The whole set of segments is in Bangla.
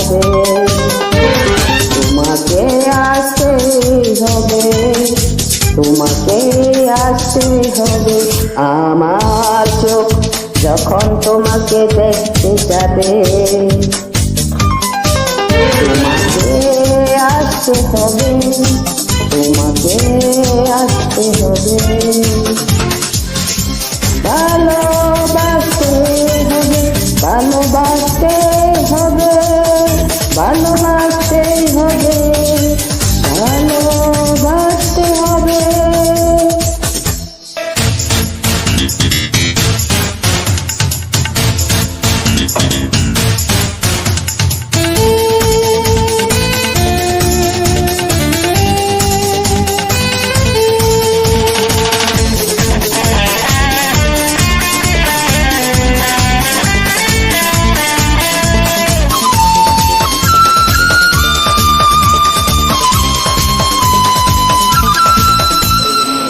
পাঠাবে। তোমাকে আসতে হবে, তোমাকে আসতে হবে। আমার চোখ যখন তোমাকে দেখতে যাবে, তোমাকে আসতে হবে, তোমাকে আসতে হবে। ভালোবাসতে হবে, ভালোবাসতে হবে, ভালোবাসতে হবে, ভালোবাসতে হবে।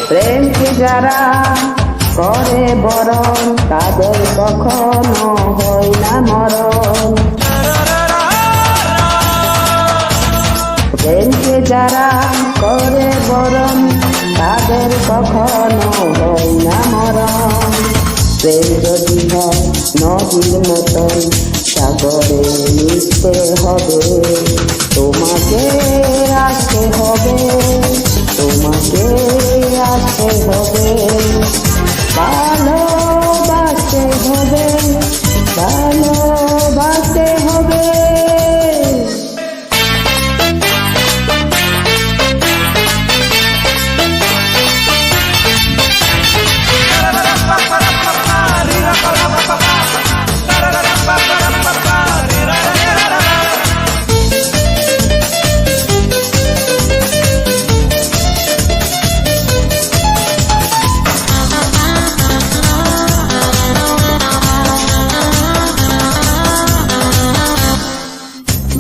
প্রেমকে যারা করে বরণ, তাদের কখনো হয় না মরণ। প্রেমকে যারা করে বরণ, তাদের কখনো হয় না মরণ। প্রেম যদি হয় নদীর মতন, সাগরে মিশতে হবে। তোমাকে আসতে হবে, তোমাকে আসতে হবে। ভালোবাসতে হবে, ভালোবাসতে হবে।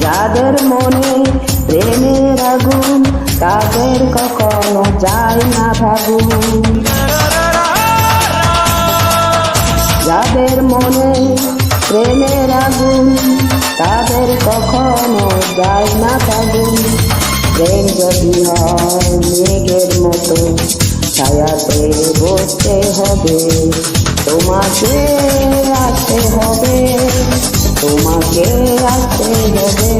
যাদের মনে প্রেমের আগুন, তাদের কখনো যায় না ভাগুন। যাদের মনে প্রেমের আগুন, তাদের কখনো যায় না ভাগুন। প্রেম যদি হয় মেঘের মতো, ছায়াতে বসতে হবে। তোমাকে আসতে হবে, তোমাকে আসতে হবে।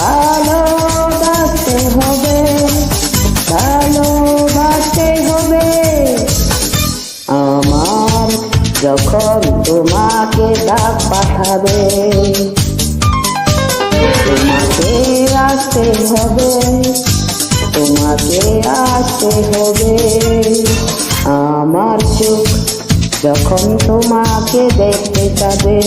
ভালোবাসতে হবে, ভালোবাসতে হবে। আমার যখন তোমাকে ডাক পাঠাবে, তোমাকে আসতে হবে, তোমাকে আসতে হবে। আমার চোখ যখন তোমাকে দেখতে যাবে।